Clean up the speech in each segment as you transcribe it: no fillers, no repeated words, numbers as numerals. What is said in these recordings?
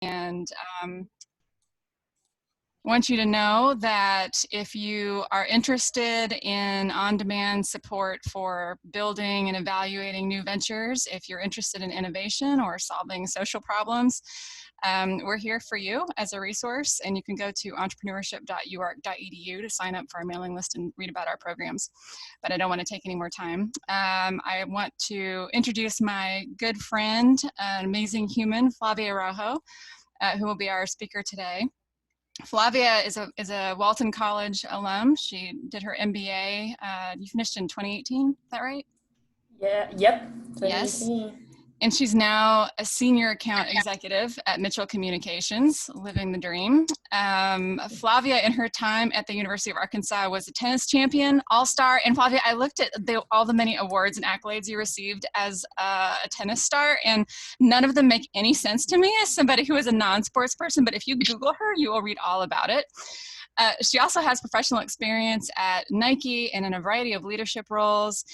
And want you to know that if you are interested in on-demand support for building and evaluating new ventures, if you're interested in innovation or solving social problems, we're here for you as a resource, and you can go to entrepreneurship.uark.edu to sign up for our mailing list and read about our programs. But I don't want to take any more time. I want to introduce my good friend, an amazing human, Flavia Araujo, who will be our speaker today. Flavia is a Walton College alum. She did her MBA. You finished in 2018, is that right? Yeah, yep, 2018. Yes. And she's now a senior account executive at Mitchell Communications, living the dream. Flavia, in her time at the University of Arkansas, was a tennis champion, all-star. And Flavia, I looked at all the many awards and accolades you received as a tennis star, and none of them make any sense to me as somebody who is a non-sports person. But if you Google her, you will read all about it. She also has professional experience at Nike and in a variety of leadership roles.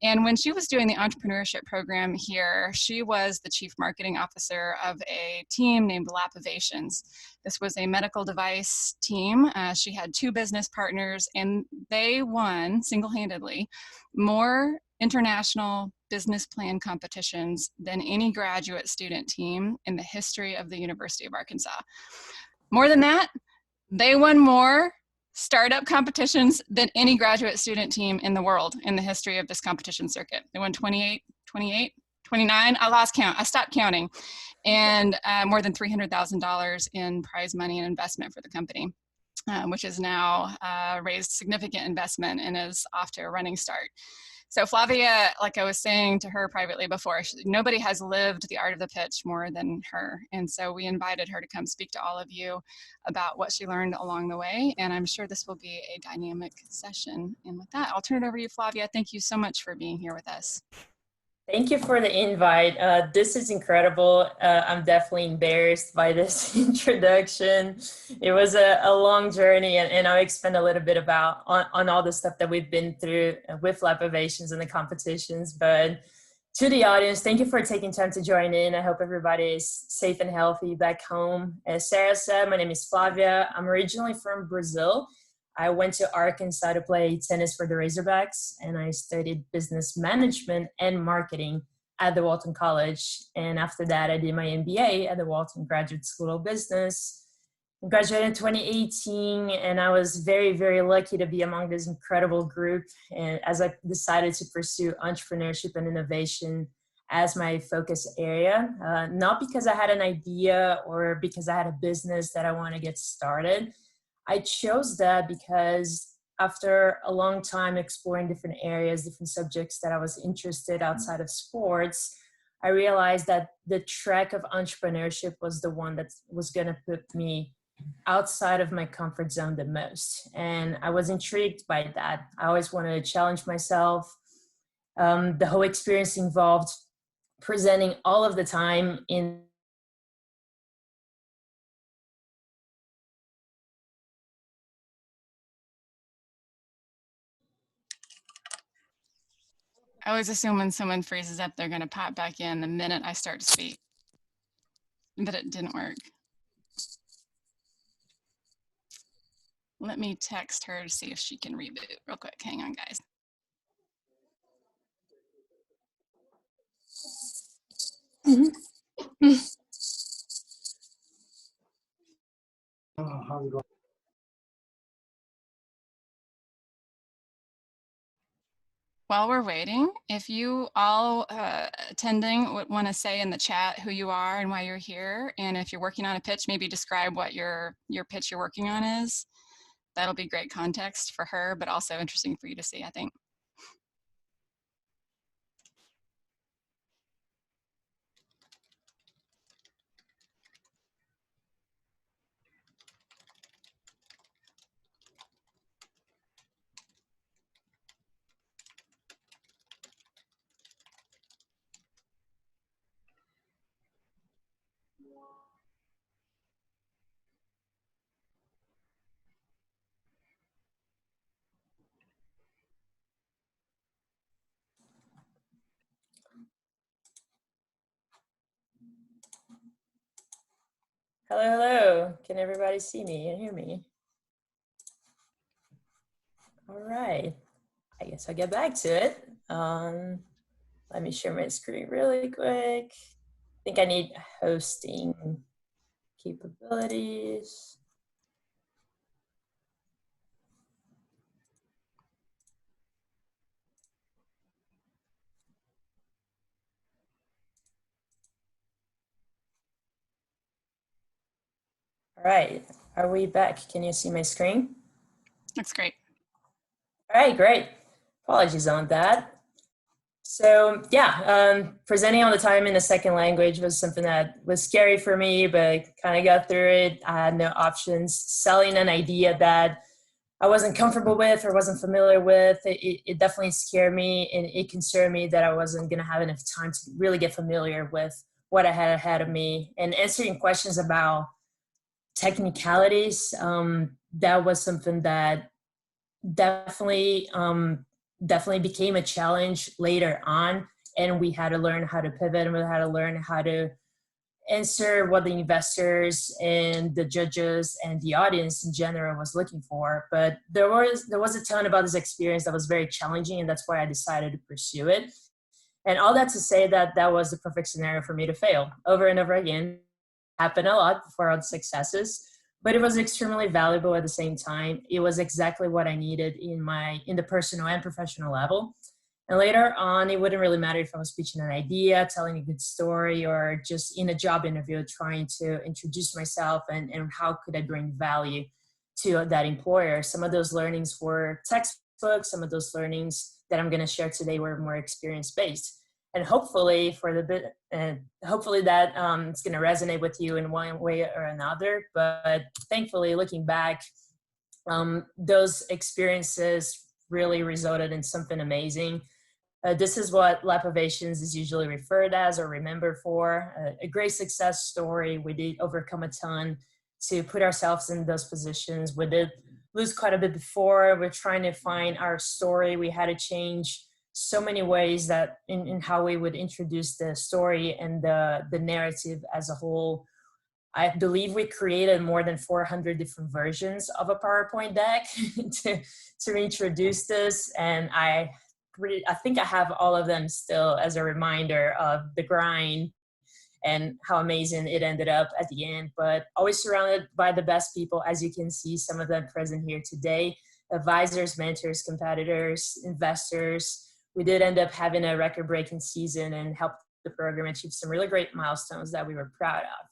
And when she was doing the entrepreneurship program here, she was the chief marketing officer of a team named Lapovations. This was a medical device team. She had 2 business partners, and they won single-handedly more international business plan competitions than any graduate student team in the history of the University of Arkansas. More than that, they won more startup competitions than any graduate student team in the world in the history of this competition circuit. They won 28, 29, I lost count, I stopped counting, and more than $300,000 in prize money and investment for the company, which has now raised significant investment and is off to a running start. So Flavia, like I was saying to her privately before, nobody has lived the art of the pitch more than her. And so we invited her to come speak to all of you about what she learned along the way. And I'm sure this will be a dynamic session. And with that, I'll turn it over to you, Flavia. Thank you so much for being here with us. Thank you for the invite. This is incredible. I'm definitely embarrassed by this introduction. It was a long journey, and I'll expand a little bit about on all the stuff that we've been through with Lapovations and the competitions. But to the audience, thank you for taking time to join in. I hope everybody is safe and healthy back home. As Sarah said, my name is Flavia. I'm originally from Brazil. I went to Arkansas to play tennis for the Razorbacks, and I studied business management and marketing at the Walton College. And after that, I did my MBA at the Walton Graduate School of Business. I graduated in 2018, and I was very, very lucky to be among this incredible group. And as I decided to pursue entrepreneurship and innovation as my focus area, not because I had an idea or because I had a business that I want to get started. I chose that because after a long time exploring different areas, different subjects that I was interested outside of sports, I realized that the track of entrepreneurship was the one that was going to put me outside of my comfort zone the most. And I was intrigued by that. I always wanted to challenge myself. The whole experience involved presenting all of the time in I always assume when someone freezes up, they're going to pop back in the minute I start to speak, but it didn't work. Let me text her to see if she can reboot real quick. Hang on, guys. How's it going? While we're waiting, if you all attending would want to say in the chat who you are and why you're here, and if you're working on a pitch, maybe describe what your pitch you're working on is. That'll be great context for her, but also interesting for you to see, I think. Hello, hello. Can everybody see me and hear me? All right. I guess I'll get back to it. Let me share my screen really quick. I think I need hosting capabilities. All right. Are we back? Can you see my screen? That's great. All right, great. Apologies on that. So yeah, presenting all the time in a second language was something that was scary for me, but kind of got through it. I had no options. Selling an idea that I wasn't comfortable with or wasn't familiar with, it definitely scared me, and it concerned me that I wasn't going to have enough time to really get familiar with what I had ahead of me. And answering questions about technicalities, that was something that definitely definitely became a challenge later on, and we had to learn how to pivot, and we had to learn how to answer what the investors and the judges and the audience in general was looking for. But there was a ton about this experience that was very challenging, and that's why I decided to pursue it. And all that to say that that was the perfect scenario for me to fail over and over again. Happened a lot before all the successes, but it was extremely valuable at the same time. It was exactly what I needed in the personal and professional level. And later on, it wouldn't really matter if I was pitching an idea, telling a good story, or just in a job interview trying to introduce myself and how could I bring value to that employer. Some of those learnings were textbooks. Some of those learnings that I'm going to share today were more experience based. And hopefully hopefully that it's going to resonate with you in one way or another. But thankfully, looking back, those experiences really resulted in something amazing. This is what Lapovations is usually referred as or remembered for, a great success story. We did overcome a ton to put ourselves in those positions. We did lose quite a bit before. We're trying to find our story. We had to change so many ways that in how we would introduce the story and the narrative as a whole. I believe we created more than 400 different versions of a PowerPoint deck to introduce this. And I think I have all of them still as a reminder of the grind and how amazing it ended up at the end. But always surrounded by the best people, as you can see, some of them present here today: advisors, mentors, competitors, investors. We did end up having a record-breaking season and helped the program achieve some really great milestones that we were proud of.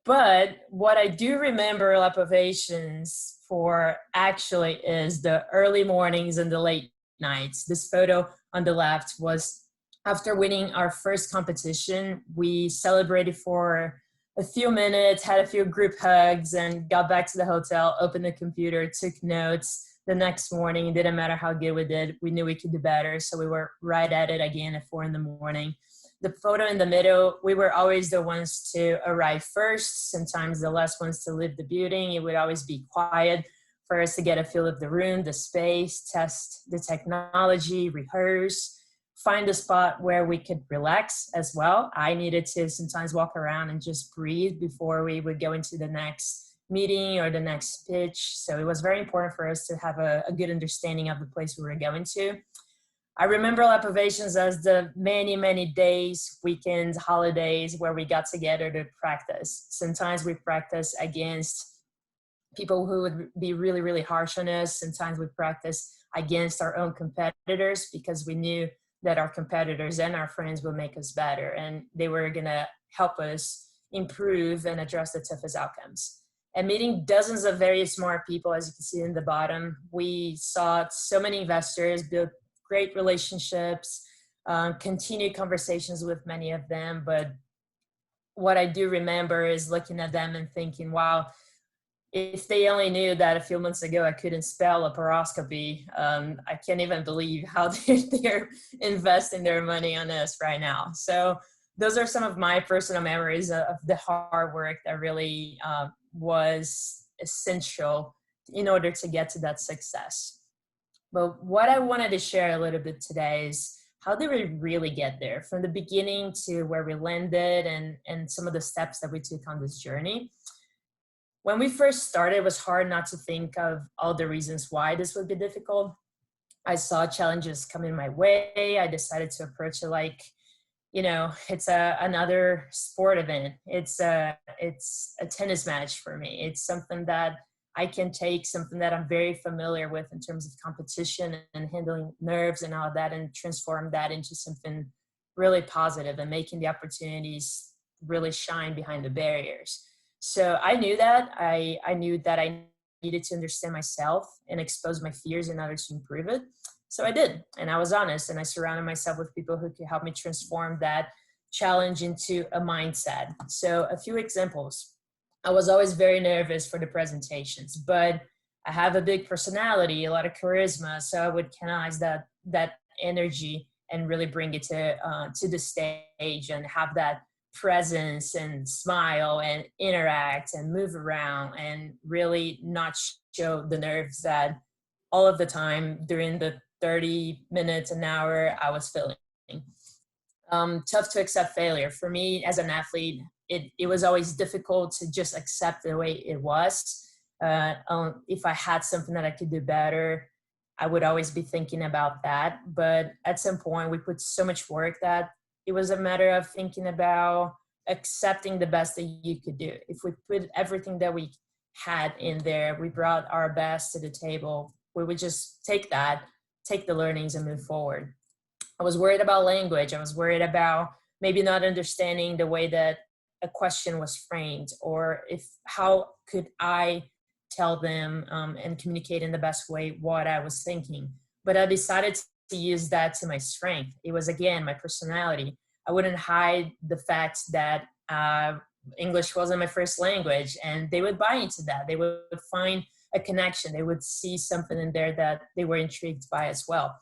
But what I do remember Lapovations for actually is the early mornings and the late nights. This photo on the left was after winning our first competition. We celebrated for a few minutes, had a few group hugs, and got back to the hotel, opened the computer, took notes. The next morning, it didn't matter how good we did, we knew we could do better. So we were right at it again at 4 a.m. The photo in the middle, we were always the ones to arrive first, sometimes the last ones to leave the building. It would always be quiet for us to get a feel of the room, the space, test the technology, rehearse, find a spot where we could relax as well. I needed to sometimes walk around and just breathe before we would go into the next meeting or the next pitch. So it was very important for us to have a good understanding of the place we were going to. I remember Lapovations as the many, many days, weekends, holidays where we got together to practice. Sometimes we practice against people who would be really, really harsh on us. Sometimes we practice against our own competitors because we knew that our competitors and our friends would make us better, and they were going to help us improve and address the toughest outcomes. And meeting dozens of very smart people, as you can see in the bottom, we saw so many investors, build great relationships, continued conversations with many of them. But what I do remember is looking at them and thinking, wow, if they only knew that a few months ago I couldn't spell laparoscopy, I can't even believe how they're investing their money on us right now. So those are some of my personal memories of the hard work that really was essential in order to get to that success. But what I wanted to share a little bit today is how did we really get there from the beginning to where we landed, and some of the steps that we took on this journey. When we first started, it was hard not to think of all the reasons why this would be difficult. I saw challenges coming my way. I decided to approach it like, it's another sport event. It's a tennis match for me. It's something that I can take, something that I'm very familiar with in terms of competition and handling nerves and all that, and transform that into something really positive and making the opportunities really shine behind the barriers. So I knew that. I knew that I needed to understand myself and expose my fears in order to improve it. So I did, and I was honest, and I surrounded myself with people who could help me transform that challenge into a mindset. So a few examples. I was always very nervous for the presentations, but I have a big personality, a lot of charisma, so I would canalize that energy and really bring it to the stage and have that presence and smile and interact and move around and really not show the nerves that all of the time during the 30 minutes, an hour I was feeling. Tough to accept failure. For me as an athlete, it was always difficult to just accept the way it was. If I had something that I could do better, I would always be thinking about that. But at some point, we put so much work that it was a matter of thinking about accepting the best that you could do. If we put everything that we had in there, we brought our best to the table, we would just take the learnings and move forward. I was worried about language. I was worried about maybe not understanding the way that a question was framed, or how could I tell them and communicate in the best way what I was thinking. But I decided to use that to my strength. It was, again, my personality. I wouldn't hide the fact that English wasn't my first language, and they would buy into that. They would find a connection. They would see something in there that they were intrigued by as well.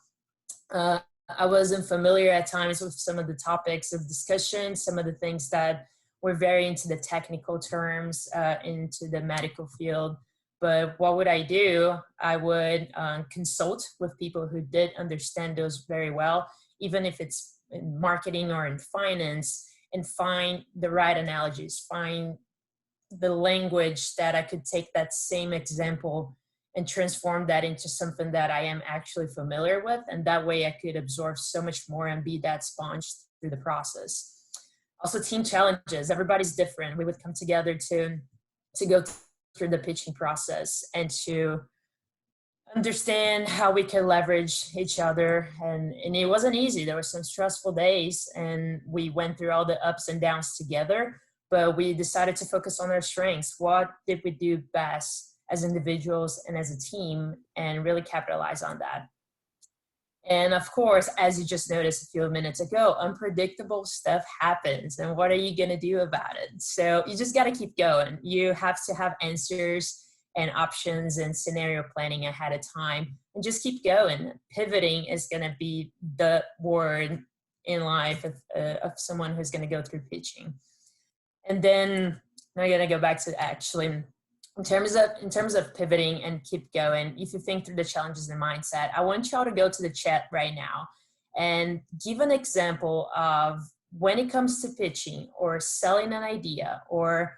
I wasn't familiar at times with some of the topics of discussion, some of the things that were very into the technical terms, into the medical field. But what would I do? I would consult with people who did understand those very well, even if it's in marketing or in finance, and find the right analogies, find the language that I could take that same example and transform that into something that I am actually familiar with. And that way I could absorb so much more and be that sponge through the process. Also, team challenges. Everybody's different. We would come together to go through the pitching process and to understand how we could leverage each other. And it wasn't easy. There were some stressful days, and we went through all the ups and downs together, but we decided to focus on our strengths. What did we do best as individuals and as a team, and really capitalize on that? And of course, as you just noticed a few minutes ago, unpredictable stuff happens. And what are you going to do about it? So you just got to keep going. You have to have answers and options and scenario planning ahead of time, and just keep going. Pivoting is going to be the word in life of someone who's going to go through pitching. And then I'm going to go back to actually in terms of pivoting and keep going. If you think through the challenges and mindset, I want y'all to go to the chat right now and give an example of when it comes to pitching or selling an idea or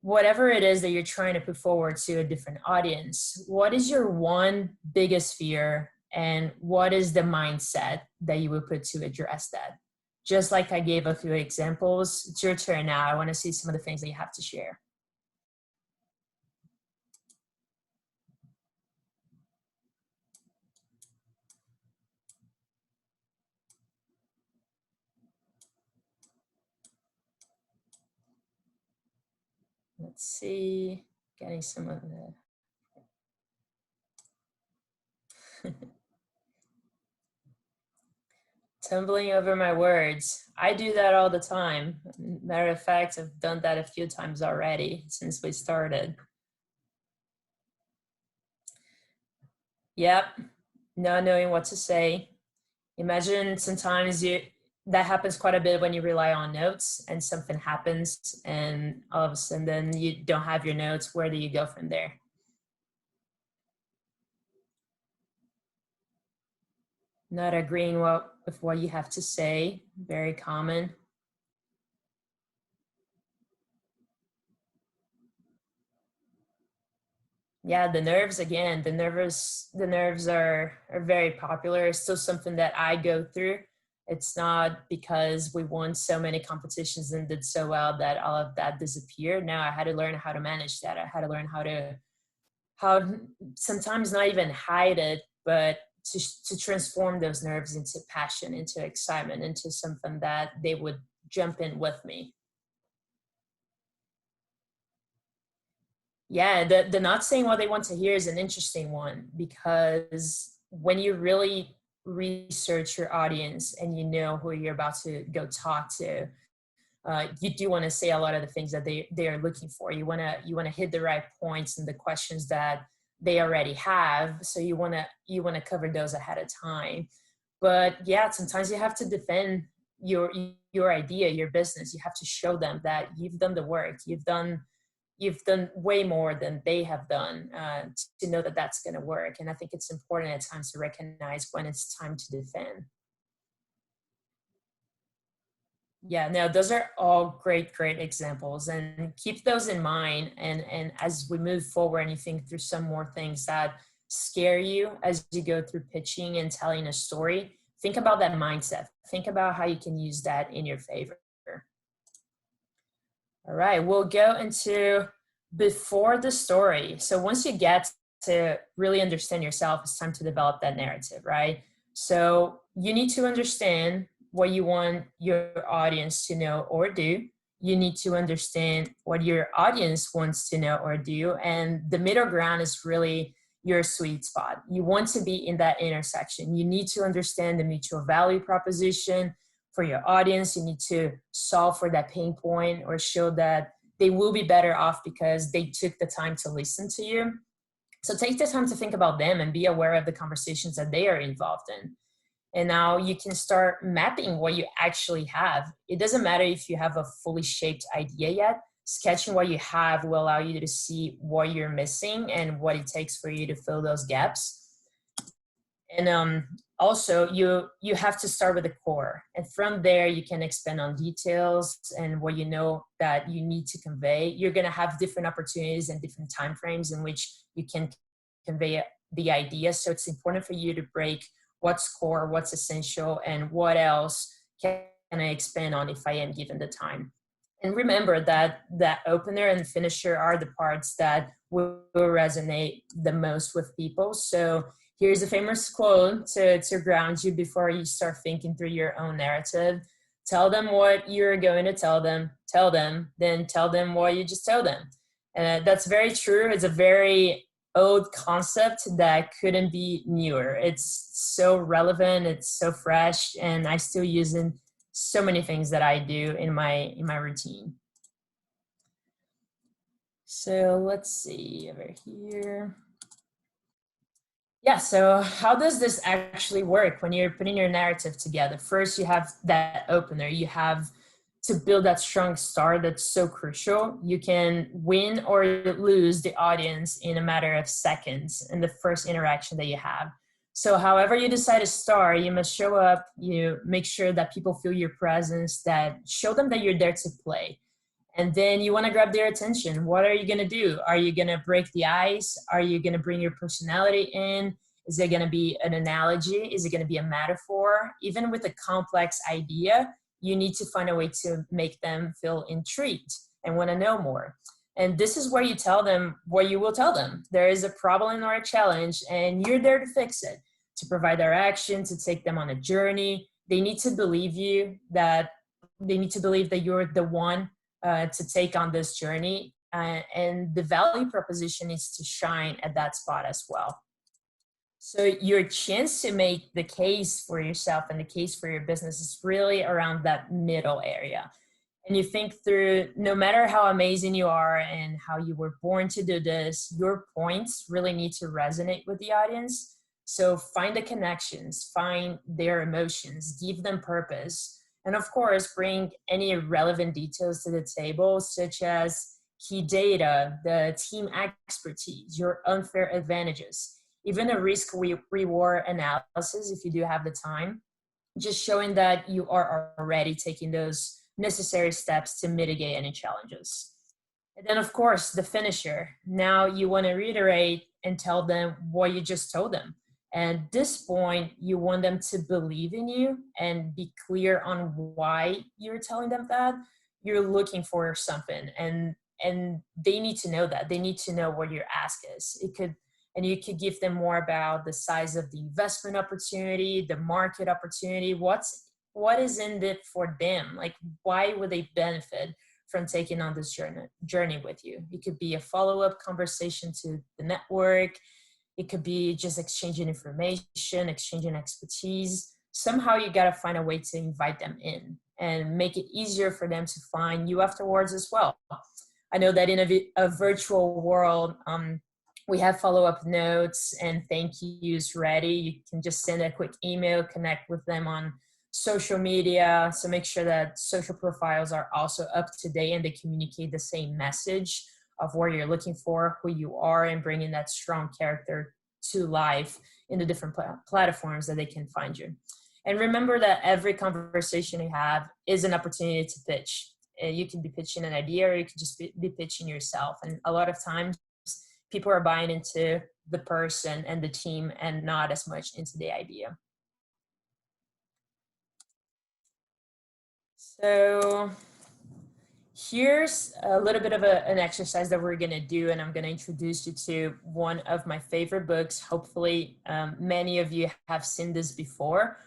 whatever it is that you're trying to put forward to a different audience. What is your one biggest fear, and what is the mindset that you would put to address that? Just like I gave a few examples, it's your turn now. I want to see some of the things that you have to share. Let's see, getting some of the tumbling over my words. I do that all the time. Matter of fact, I've done that a few times already since we started. Yep, not knowing what to say. Imagine sometimes that happens quite a bit when you rely on notes and something happens and all of a sudden then you don't have your notes. Where do you go from there? Not agreeing with what you have to say, very common. Yeah, the nerves again, the nerves are very popular. It's still something that I go through. It's not because we won so many competitions and did so well that all of that disappeared. Now I had to learn how to manage that. I had to learn how sometimes not even hide it, but to transform those nerves into passion, into excitement, into something that they would jump in with me. Yeah, the not saying what they want to hear is an interesting one, because when you really research your audience and you know who you're about to go talk to, you do want to say a lot of the things that they are looking for. You want to hit the right points and the questions that they already have. So you want to cover those ahead of time. But yeah, sometimes you have to defend your idea, your business. You have to show them that you've done the work. You've done way more than they have done, to know that that's going to work. And I think it's important at times to recognize when it's time to defend. Yeah, no, those are all great examples, and keep those in mind. And as we move forward and you think through some more things that scare you as you go through pitching and telling a story, think about that mindset. Think about how you can use that in your favor. All right, we'll go into before the story. So once you get to really understand yourself, it's time to develop that narrative, right? So you need to understand what you want your audience to know or do. You need to understand what your audience wants to know or do. And the middle ground is really your sweet spot. You want to be in that intersection. You need to understand the mutual value proposition for your audience. You need to solve for that pain point or show that they will be better off because they took the time to listen to you. So take the time to think about them and be aware of the conversations that they are involved in. And now you can start mapping what you actually have. It doesn't matter if you have a fully shaped idea yet. Sketching what you have will allow you to see what you're missing and what it takes for you to fill those gaps. And also you have to start with the core, and from there you can expand on details and what you know that you need to convey. You're going to have different opportunities and different time frames in which you can convey the idea. So it's important for you to break what's core, what's essential, and what else can I expand on if I am given the time. And remember that that opener and finisher are the parts that will resonate the most with people. So here's a famous quote to ground you before you start thinking through your own narrative. Tell them what you're going to tell them, then tell them what you just told them. And that's very true. It's a very old concept that couldn't be newer. It's so relevant, it's so fresh, and I still use it in so many things that I do in my routine. So let's see over here. Yeah, so how does this actually work when you're putting your narrative together? First, you have that opener. You have to build that strong start that's so crucial. You can win or lose the audience in a matter of seconds in the first interaction that you have. So however you decide to start, you must show up, you make sure that people feel your presence, that show them that you're there to play. And then you want to grab their attention. What are you going to do? Are you going to break the ice? Are you going to bring your personality in? Is it going to be an analogy? Is it going to be a metaphor? Even with a complex idea, you need to find a way to make them feel intrigued and want to know more. And this is where you tell them what you will tell them. There is a problem or a challenge, and you're there to fix it, to provide direction, to take them on a journey. They need to believe that you're the one to take on this journey, and the value proposition needs to shine at that spot as well. So your chance to make the case for yourself and the case for your business is really around that middle area. And you think through, no matter how amazing you are and how you were born to do this, your points really need to resonate with the audience. So find the connections, find their emotions, give them purpose. And of course, bring any relevant details to the table, such as key data, the team expertise, your unfair advantages, even a risk reward analysis if you do have the time, just showing that you are already taking those necessary steps to mitigate any challenges. And then of course, the finisher. Now you want to reiterate and tell them what you just told them. And at this point, you want them to believe in you and be clear on why you're telling them that. You're looking for something, and they need to know that. They need to know what your ask is. And you could give them more about the size of the investment opportunity, the market opportunity, what is in it for them? Like, why would they benefit from taking on this journey with you? It could be a follow-up conversation to the network. It could be just exchanging information, exchanging expertise. Somehow you got to find a way to invite them in and make it easier for them to find you afterwards as well. I know that in a virtual world, we have follow-up notes and thank yous ready. You can just send a quick email, connect with them on social media. So make sure that social profiles are also up to date and they communicate the same message of what you're looking for, who you are, and bringing that strong character to life in the different platforms that they can find you. And remember that every conversation you have is an opportunity to pitch. You can be pitching an idea, or you can just be pitching yourself. And a lot of times people are buying into the person and the team and not as much into the idea. So here's a little bit of an exercise that we're going to do, and I'm going to introduce you to one of my favorite books. Hopefully, many of you have seen this before,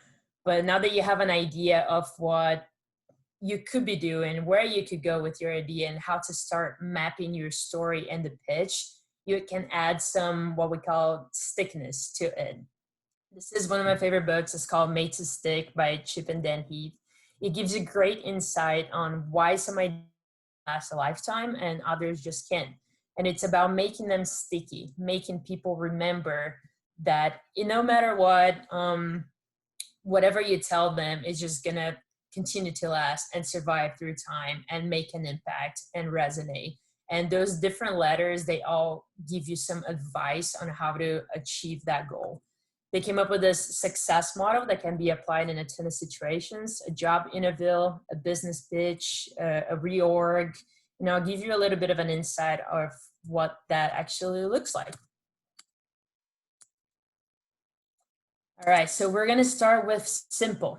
but now that you have an idea of what you could be doing, where you could go with your idea, and how to start mapping your story and the pitch, you can add some what we call stickness to it. This is one of my favorite books. It's called Made to Stick by Chip and Dan Heath. It gives you great insight on why some ideas last a lifetime and others just can't. And it's about making them sticky, making people remember that no matter what, whatever you tell them is just gonna continue to last and survive through time and make an impact and resonate. And those different letters, they all give you some advice on how to achieve that goal. They came up with this success model that can be applied in a ton of situations: a job interview, a business pitch, a reorg. And I'll give you a little bit of an insight of what that actually looks like. All right, so we're gonna start with simple.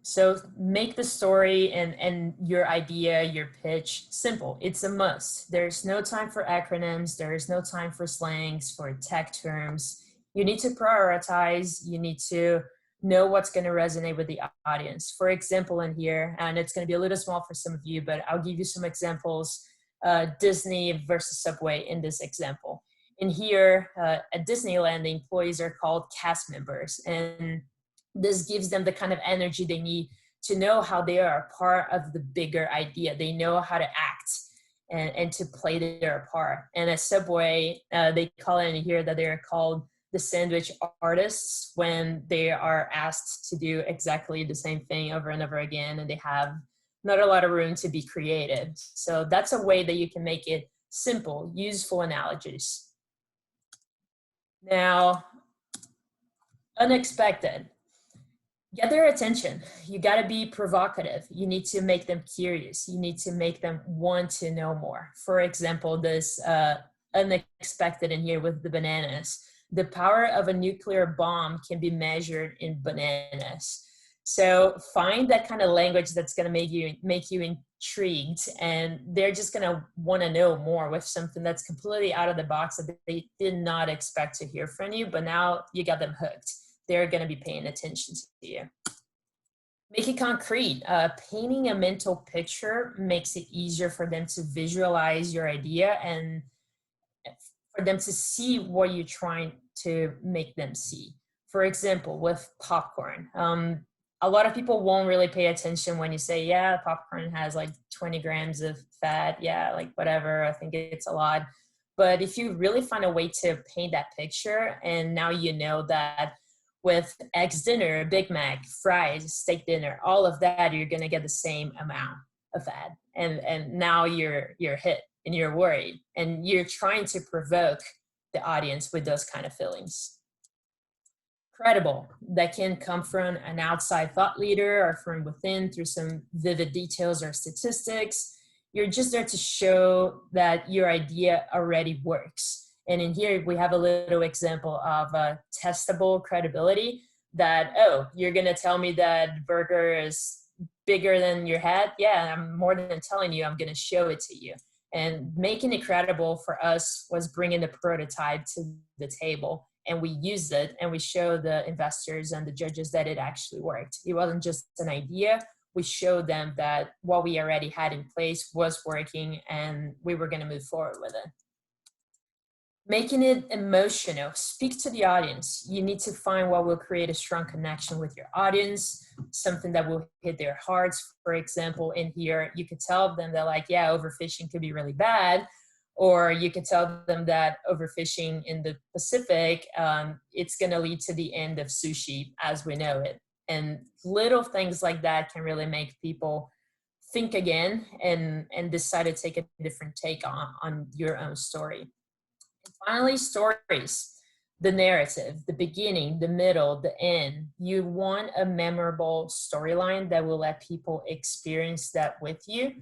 So make the story and your idea, your pitch simple. It's a must. There's no time for acronyms. There is no time for slangs, for tech terms. You need to prioritize. You need to know what's going to resonate with the audience. For example, in here, and it's going to be a little small for some of you, but I'll give you some examples. Disney versus Subway in this example. In here, at Disneyland, the employees are called cast members, and this gives them the kind of energy they need to know how they are a part of the bigger idea. They know how to act and to play their part. And at Subway, they call it in here that they are called the sandwich artists when they are asked to do exactly the same thing over and over again, and they have not a lot of room to be creative. So that's a way that you can make it simple, useful analogies. Now, unexpected. Get their attention. You got to be provocative. You need to make them curious. You need to make them want to know more. For example, this unexpected in here with the bananas. The power of a nuclear bomb can be measured in bananas. So find that kind of language that's going to make you intrigued, and they're just going to want to know more with something that's completely out of the box that they did not expect to hear from you, but now you got them hooked. They're going to be paying attention to you. Make it concrete. Painting a mental picture makes it easier for them to visualize your idea and for them to see what you're trying to make them see. For example, with popcorn. A lot of people won't really pay attention when you say, yeah, popcorn has like 20 grams of fat. Yeah, like whatever, I think it's a lot. But if you really find a way to paint that picture, and now you know that with eggs dinner, Big Mac, fries, steak dinner, all of that, you're gonna get the same amount of fat. And now you're hit and you're worried and you're trying to provoke the audience with those kind of feelings. Credible. That can come from an outside thought leader or from within through some vivid details or statistics. You're just there to show that your idea already works. And in here, we have a little example of a testable credibility that, oh, you're going to tell me that burger is bigger than your head? Yeah, I'm more than telling you, I'm going to show it to you. And making it credible for us was bringing the prototype to the table. And we used it and we showed the investors and the judges that it actually worked. It wasn't just an idea. We showed them that what we already had in place was working and we were going to move forward with it. Making it emotional. Speak to the audience. You need to find what will create a strong connection with your audience, something that will hit their hearts. For example, in here, you could tell them that, like, yeah, overfishing could be really bad. Or you could tell them that overfishing in the Pacific, it's going to lead to the end of sushi as we know it. And little things like that can really make people think again and decide to take a different take on your own story. Finally, stories, the narrative, the beginning, the middle, the end. You want a memorable storyline that will let people experience that with you.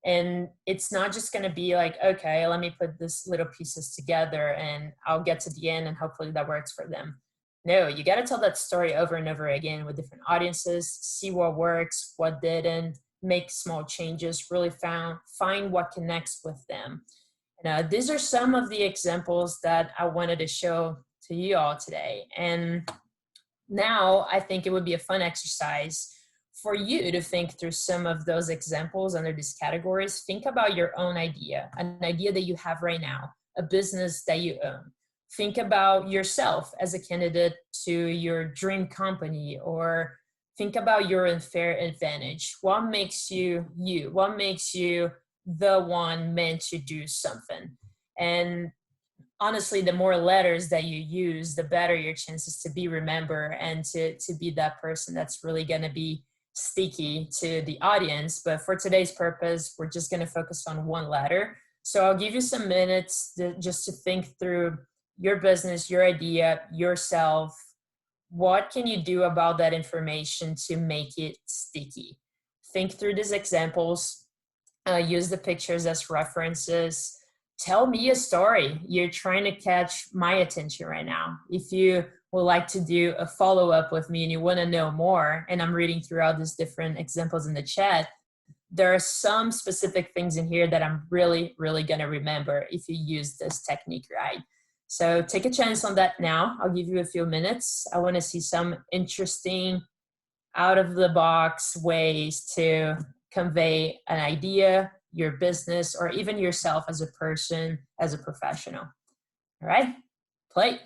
And it's not just going to be like, okay, let me put this little pieces together and I'll get to the end and hopefully that works for them. No, you got to tell that story over and over again with different audiences, see what works, what didn't, make small changes, really find what connects with them. These are some of the examples that I wanted to show to you all today. And now I think it would be a fun exercise for you to think through some of those examples under these categories. Think about your own idea, an idea that you have right now, a business that you own. Think about yourself as a candidate to your dream company, or think about your unfair advantage. What makes you you? What makes you the one meant to do something? And honestly, the more letters that you use, the better your chances to be remembered and to be that person that's really going to be sticky to the audience. But for today's purpose, we're just going to focus on one letter. So I'll give you some minutes just to think through your business, your idea, yourself. What can you do about that information to make it sticky? Think through these examples. Use the pictures as references. Tell me a story. You're trying to catch my attention right now. If you would like to do a follow-up with me and you want to know more, and I'm reading throughout these different examples in the chat, there are some specific things in here that I'm really, really going to remember if you use this technique right. So take a chance on that now. I'll give you a few minutes. I want to see some interesting out-of-the-box ways to convey an idea, your business, or even yourself as a person, as a professional. All right, play.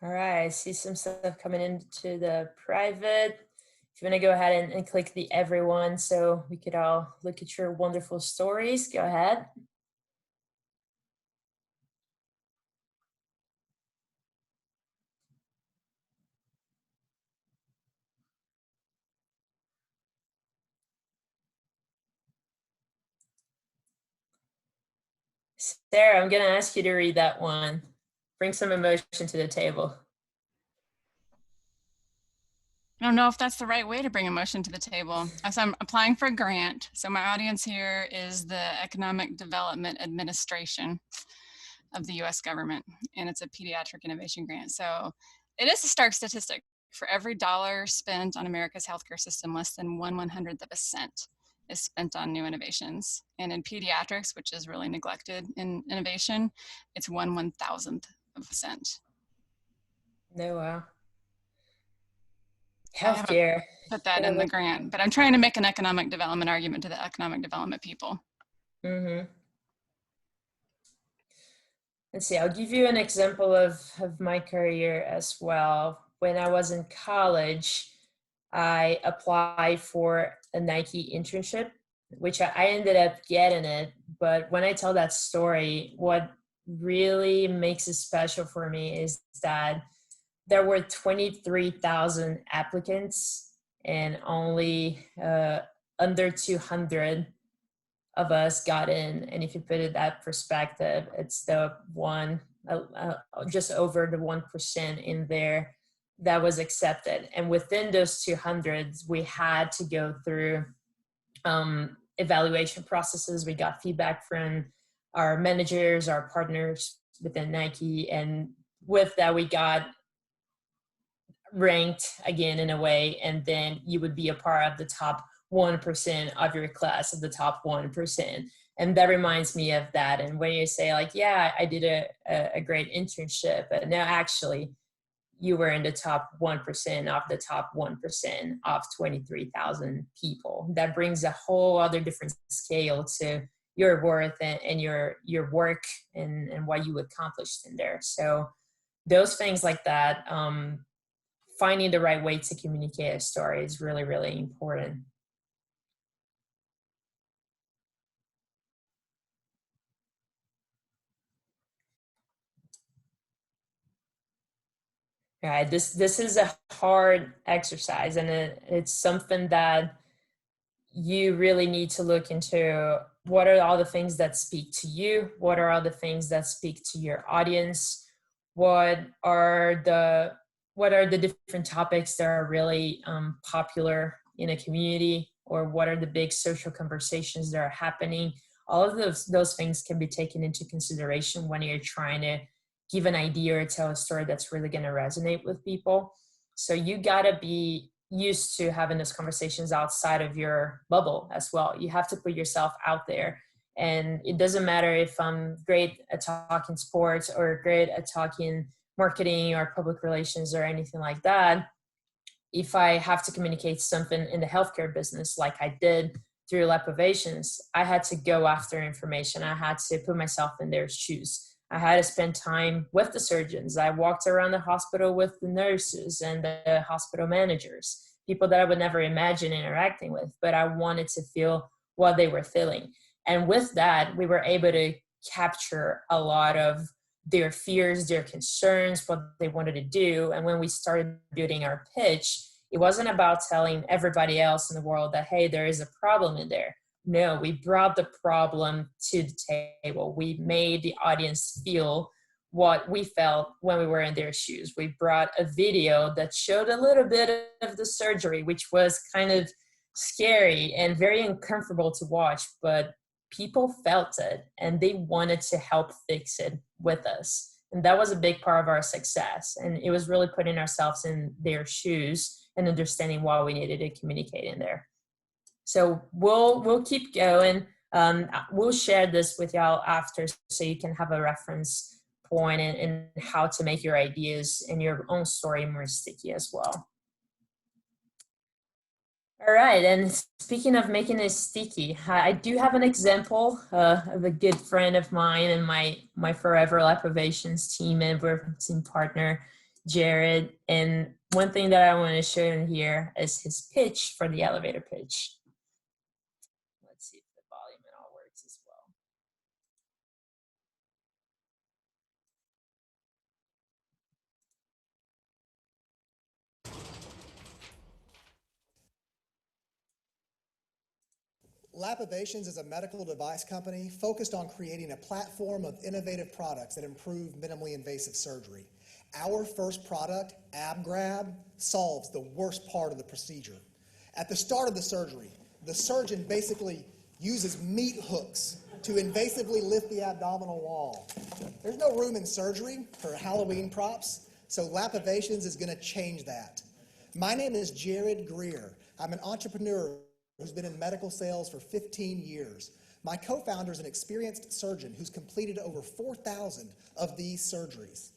All right, I see some stuff coming into the private. If you want to go ahead and click the everyone so we could all look at your wonderful stories, go ahead. Sarah, I'm going to ask you to read that one. Bring some emotion to the table. I don't know if that's the right way to bring emotion to the table. So I'm applying for a grant. So my audience here is the Economic Development Administration of the US government, and it's a pediatric innovation grant. So it is a stark statistic. For every dollar spent on America's healthcare system, less than 1/100th of a cent is spent on new innovations. And in pediatrics, which is really neglected in innovation, it's 1/1000th of a cent. No, wow. I haven't Healthcare. put that Gotta in the look. grant, but I'm trying to make an economic development argument to the economic development people. Mm-hmm. Let's see, I'll give you an example of my career as well. When I was in college, I applied for a Nike internship, which I ended up getting it. But when I tell that story, what really makes it special for me is that there were 23,000 applicants and only under 200 of us got in. And if you put it that perspective, it's the one, just over the 1% in there that was accepted. And within those 200, we had to go through evaluation processes. We got feedback from our managers, our partners within Nike. And with that, we got ranked again in a way, and then you would be a part of the top 1% of your class, of the top 1%. And that reminds me of that. And when you say like, yeah, I did a great internship, but no, actually you were in the top 1% of the top 1% of 23,000 people. That brings a whole other different scale to your worth and your work and what you accomplished in there. So those things like that, finding the right way to communicate a story is really, really important. Right. This is a hard exercise, and it's something that you really need to look into. What are all the things that speak to you? What are all the things that speak to your audience? What are the different topics that are really popular in a community, or what are the big social conversations that are happening? All of those things can be taken into consideration when you're trying to give an idea or tell a story that's really going to resonate with people. So you got to be used to having those conversations outside of your bubble as well. You have to put yourself out there. And it doesn't matter if I'm great at talking sports or great at talking marketing or public relations or anything like that. If I have to communicate something in the healthcare business, like I did through Lapovations, I had to go after information. I had to put myself in their shoes. I had to spend time with the surgeons. I walked around the hospital with the nurses and the hospital managers, people that I would never imagine interacting with, but I wanted to feel what they were feeling. And with that, we were able to capture a lot of their fears, their concerns, what they wanted to do. And when we started building our pitch, it wasn't about telling everybody else in the world that, hey, there is a problem in there. No, we brought the problem to the table. We made the audience feel what we felt when we were in their shoes. We brought a video that showed a little bit of the surgery, which was kind of scary and very uncomfortable to watch, but people felt it and they wanted to help fix it with us. And that was a big part of our success. And it was really putting ourselves in their shoes and understanding what we needed to communicate in there. So we'll keep going. We'll share this with y'all after so you can have a reference point in how to make your ideas and your own story more sticky as well. All right, and speaking of making it sticky, I do have an example of a good friend of mine and my forever Lapovations team member, team partner, Jared. And one thing that I want to show in here is his pitch for the elevator pitch. Let's see if the volume and all works as well. Lapovations is a medical device company focused on creating a platform of innovative products that improve minimally invasive surgery. Our first product, AbGrab, solves the worst part of the procedure. At the start of the surgery, the surgeon basically uses meat hooks to invasively lift the abdominal wall. There's no room in surgery for Halloween props, so Lapovations is going to change that. My name is Jared Greer. I'm an entrepreneur who's been in medical sales for 15 years. My co-founder is an experienced surgeon who's completed over 4,000 of these surgeries.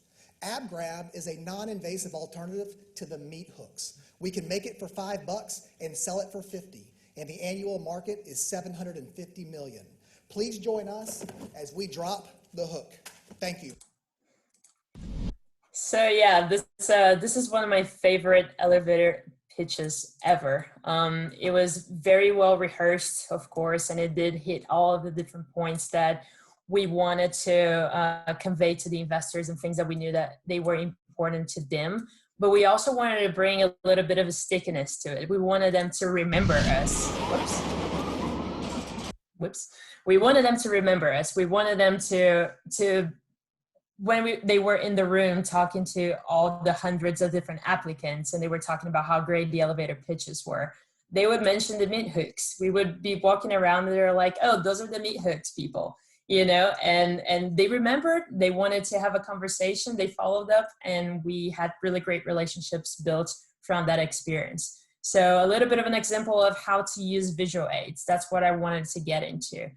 AbGrab is a non-invasive alternative to the meat hooks. We can make it for $5 and sell it for 50, and the annual market is 750 million. Please join us as we drop the hook. Thank you. So yeah, this is one of my favorite elevator pitches ever. It was very well rehearsed, of course, and it did hit all of the different points that we wanted to convey to the investors and things that we knew that they were important to them. But we also wanted to bring a little bit of a stickiness to it. We wanted them to remember us. We wanted them to remember us. We wanted them to when they were in the room talking to all the hundreds of different applicants and they were talking about how great the elevator pitches were, they would mention the meat hooks. We would be walking around and they're like, oh, those are the meat hooks people, you know, and they remembered, they wanted to have a conversation, they followed up, and we had really great relationships built from that experience. So a little bit of an example of how to use visual aids. That's what I wanted to get into.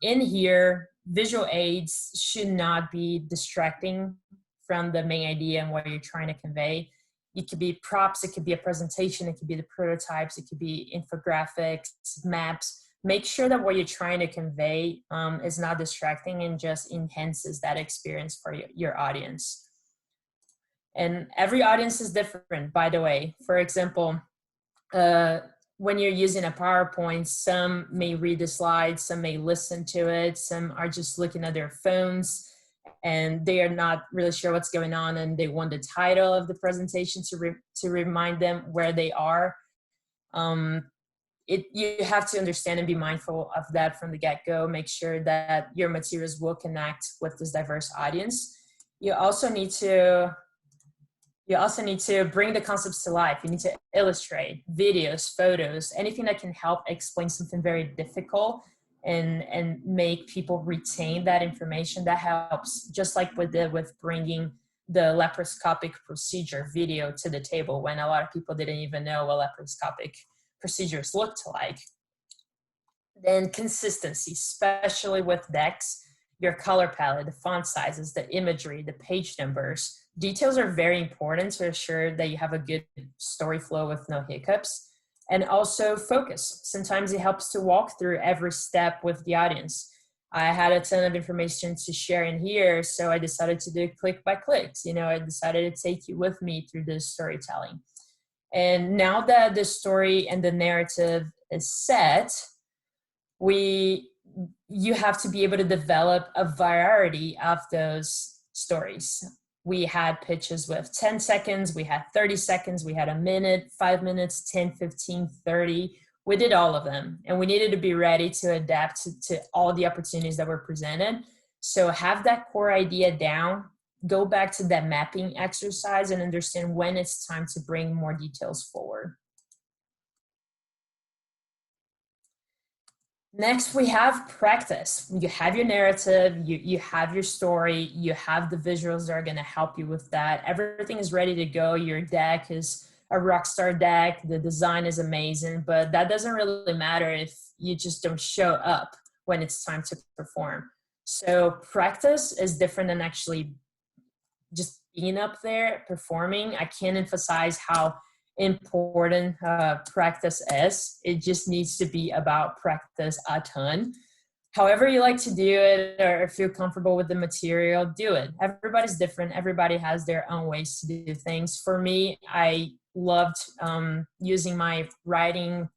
In here, visual aids should not be distracting from the main idea and what you're trying to convey. It could be props, it could be a presentation, it could be the prototypes, it could be infographics, maps. Make sure that what you're trying to convey is not distracting and just enhances that experience for your audience. And every audience is different, by the way. For example, when you're using a PowerPoint, some may read the slides, some may listen to it, some are just looking at their phones and they are not really sure what's going on and they want the title of the presentation to remind them where they are. You have to understand and be mindful of that from the get-go. Make sure that your materials will connect with this diverse audience. You also need to bring the concepts to life. You need to illustrate videos, photos, anything that can help explain something very difficult and make people retain that information. That helps, just like we did with bringing the laparoscopic procedure video to the table when a lot of people didn't even know what laparoscopic procedures looked like. Then consistency, especially with decks, your color palette, the font sizes, the imagery, the page numbers. Details are very important to ensure that you have a good story flow with no hiccups. And also focus. Sometimes it helps to walk through every step with the audience. I had a ton of information to share in here, so I decided to do click by clicks. You know, I decided to take you with me through this storytelling. And now that the story and the narrative is set, you have to be able to develop a variety of those stories. We had pitches with 10 seconds, we had 30 seconds, we had a minute, 5 minutes, 10, 15, 30. We did all of them, and we needed to be ready to adapt to all the opportunities that were presented. So have that core idea down, go back to that mapping exercise and understand when it's time to bring more details forward. Next, we have practice. You have your narrative, you have your story, you have the visuals that are going to help you with that. Everything is ready to go. Your deck is a rock star deck. The design is amazing, but that doesn't really matter if you just don't show up when it's time to perform. So practice is different than actually just being up there performing. I can't emphasize how important practice is. It just needs to be about practice a ton. However you like to do it or feel comfortable with the material, do it. Everybody's different. Everybody has their own ways to do things. For me, I loved using my writing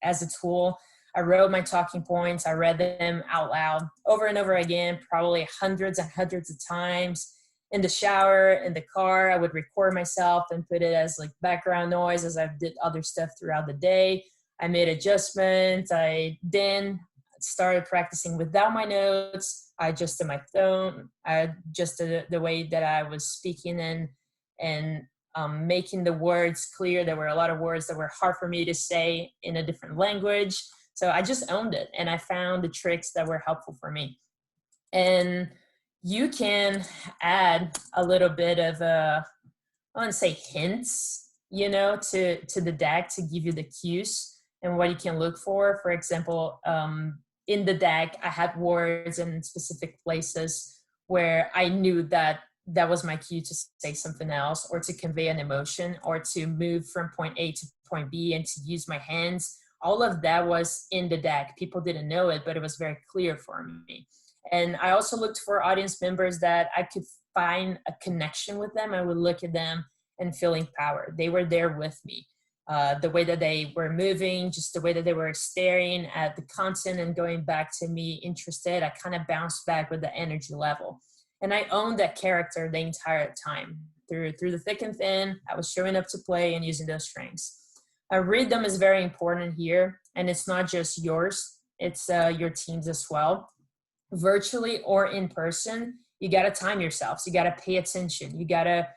as a tool. I wrote my talking points. I read them out loud over and over again, probably hundreds and hundreds of times. In the shower, in the car, I would record myself and put it as like background noise as I did other stuff throughout the day. I made adjustments. I then started practicing without my notes. I adjusted my tone. I adjusted the way that I was speaking and making the words clear. There were a lot of words that were hard for me to say in a different language. So I just owned it, and I found the tricks that were helpful for me. And you can add a little bit of I want to say hints, you know, to the deck to give you the cues and what you can look for. For example, in the deck, I had words in specific places where I knew that that was my cue to say something else, or to convey an emotion, or to move from point A to point B, and to use my hands. All of that was in the deck. People didn't know it, but it was very clear for me. And I also looked for audience members that I could find a connection with them. I would look at them and feel empowered. They were there with me. The way that they were moving, just the way that they were staring at the content and going back to me interested, I kind of bounced back with the energy level. And I owned that character the entire time. Through the thick and thin, I was showing up to play and using those strengths. Rhythm is very important here, and it's not just yours, it's your team's as well. Virtually or in person, you got to time yourselves. You got to pay attention. You got to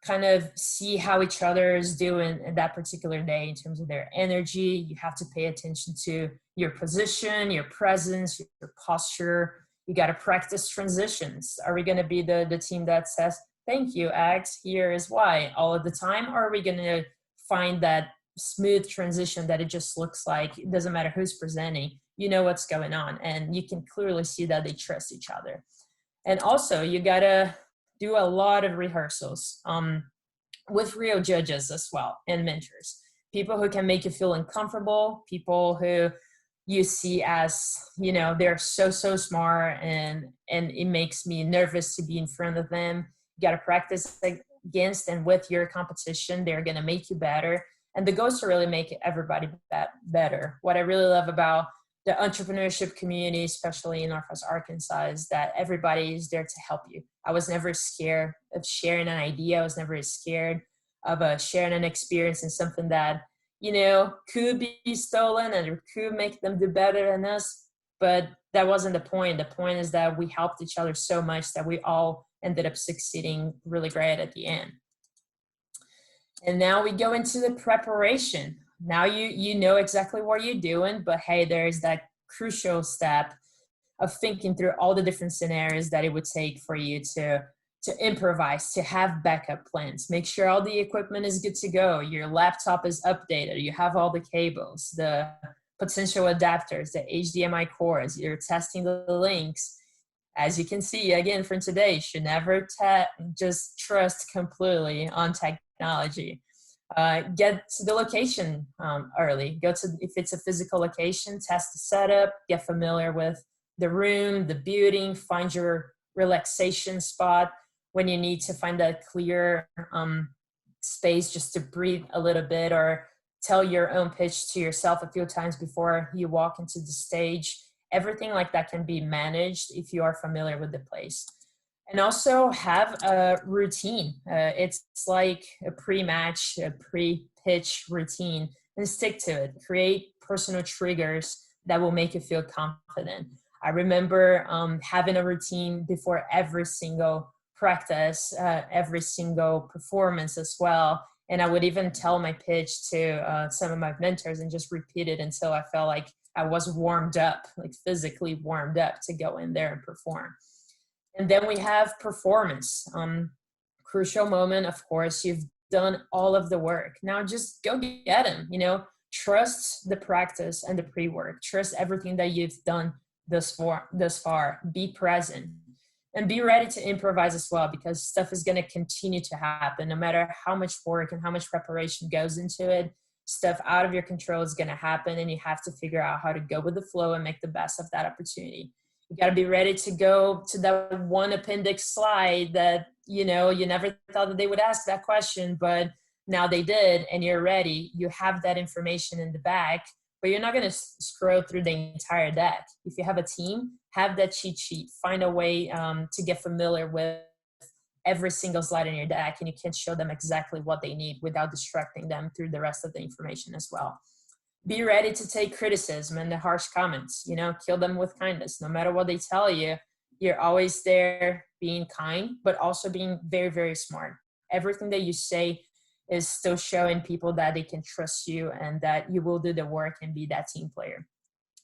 kind of see how each other is doing in that particular day in terms of their energy. You have to pay attention to your position, your presence, your posture. You got to practice transitions. Are we going to be the team that says, thank you, X, here is why all of the time? Or are we going to find that smooth transition that it just looks like, it doesn't matter who's presenting, you know what's going on, and you can clearly see that they trust each other. And also, you got to do a lot of rehearsals with real judges as well, and mentors, people who can make you feel uncomfortable, people who you see as, you know, they're so smart, and it makes me nervous to be in front of them. You got to practice against and with your competition. They're going to make you better, and the goal is to really make everybody better. What I really love about the entrepreneurship community, especially in Northwest Arkansas, is that everybody is there to help you. I was never scared of sharing an idea. I was never scared of sharing an experience and something that, you know, could be stolen and could make them do better than us. But that wasn't the point. The point is that we helped each other so much that we all ended up succeeding really great at the end. And now we go into the preparation. Now you know exactly what you're doing, but hey, there's that crucial step of thinking through all the different scenarios that it would take for you to improvise, to have backup plans. Make sure all the equipment is good to go. Your laptop is updated. You have all the cables, the potential adapters, the HDMI cords. You're testing the links. As you can see, again, from today, you should never just trust completely on technology. Get to the location early. Go to, if it's a physical location, test the setup, get familiar with the room, the building, find your relaxation spot. When you need to find that clear space just to breathe a little bit, or tell your own pitch to yourself a few times before you walk into the stage. Everything like that can be managed if you are familiar with the place. And also have a routine. It's like a pre-match, a pre-pitch routine, and stick to it. Create personal triggers that will make you feel confident. I remember having a routine before every single practice, every single performance as well. And I would even tell my pitch to some of my mentors and just repeat it until I felt like I was warmed up, like physically warmed up to go in there and perform. And then we have performance. Crucial moment, of course, you've done all of the work. Now just go get them, you know, trust the practice and the pre-work. Trust everything that you've done thus far. Be present and be ready to improvise as well, because stuff is going to continue to happen. No matter how much work and how much preparation goes into it, stuff out of your control is going to happen, and you have to figure out how to go with the flow and make the best of that opportunity. You got to be ready to go to that one appendix slide that, you know, you never thought that they would ask that question, but now they did, and you're ready. You have that information in the back, but you're not going to scroll through the entire deck. If you have a team, have that cheat sheet. Find a way to get familiar with every single slide in your deck, and you can show them exactly what they need without distracting them through the rest of the information as well. Be ready to take criticism and the harsh comments, you know, kill them with kindness. No matter what they tell you, you're always there being kind, but also being very, very smart. Everything that you say is still showing people that they can trust you and that you will do the work and be that team player.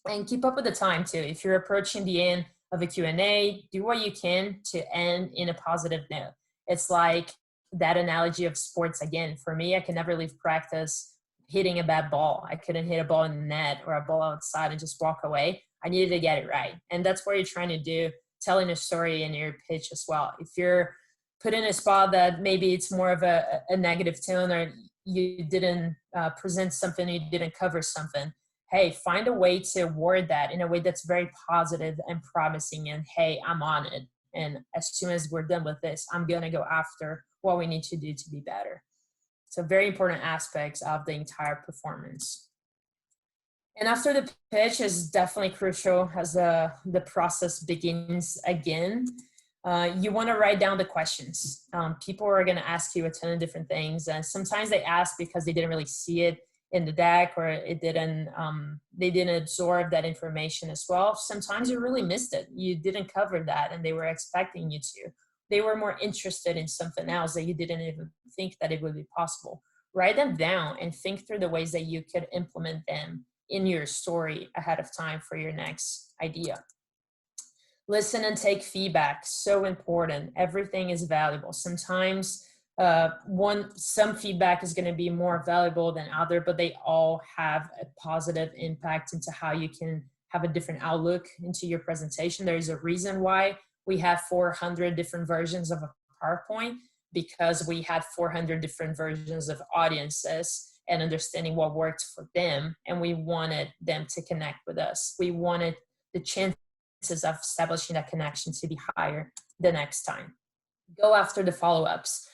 And keep up with the time too. If you're approaching the end of a Q&A, do what you can to end in a positive note. It's like that analogy of sports again. For me, I can never leave practice hitting a bad ball. I couldn't hit a ball in the net or a ball outside and just walk away. I needed to get it right. And that's what you're trying to do, telling a story in your pitch as well. If you're put in a spot that maybe it's more of a negative tone, or you didn't present something, you didn't cover something, hey, find a way to word that in a way that's very positive and promising, and hey, I'm on it. And as soon as we're done with this, I'm going to go after what we need to do to be better. So very important aspects of the entire performance. And after the pitch is definitely crucial as the process begins again. You want to write down the questions. People are going to ask you a ton of different things. And sometimes they ask because they didn't really see it in the deck, or they didn't absorb that information as well. Sometimes you really missed it. You didn't cover that and they were expecting you to. They were more interested in something else that you didn't even think that it would be possible. Write them down and think through the ways that you could implement them in your story ahead of time for your next idea. Listen and take feedback. So important. Everything is valuable. Sometimes some feedback is going to be more valuable than other, but they all have a positive impact into how you can have a different outlook into your presentation. There is a reason why we have 400 different versions of a PowerPoint, because we had 400 different versions of audiences and understanding what worked for them. And we wanted them to connect with us. We wanted the chances of establishing that connection to be higher the next time. Go after the follow-ups.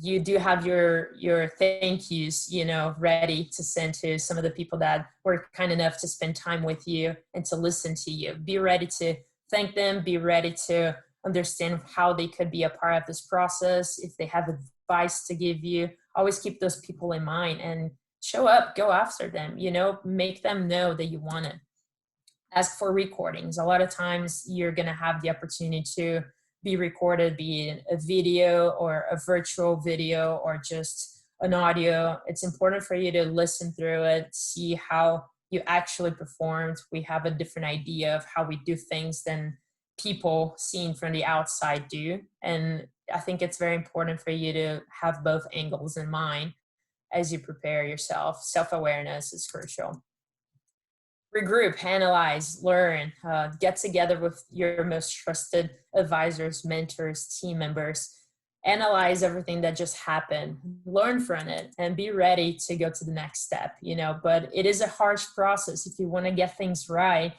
You do have your thank yous, you know, ready to send to some of the people that were kind enough to spend time with you and to listen to you. Be ready to thank them. Be ready to understand how they could be a part of this process. If they have advice to give you, always keep those people in mind and show up, go after them, you know, make them know that you want it. Ask for recordings. A lot of times you're going to have the opportunity to be recorded, be it a video or a virtual video or just an audio. It's important for you to listen through it, see how you actually performed. We have a different idea of how we do things than people seen from the outside do. And I think it's very important for you to have both angles in mind as you prepare yourself. Self-awareness is crucial. Regroup, analyze, learn, get together with your most trusted advisors, mentors, team members, analyze everything that just happened, learn from it, and be ready to go to the next step, you know. But it is a harsh process. If you want to get things right,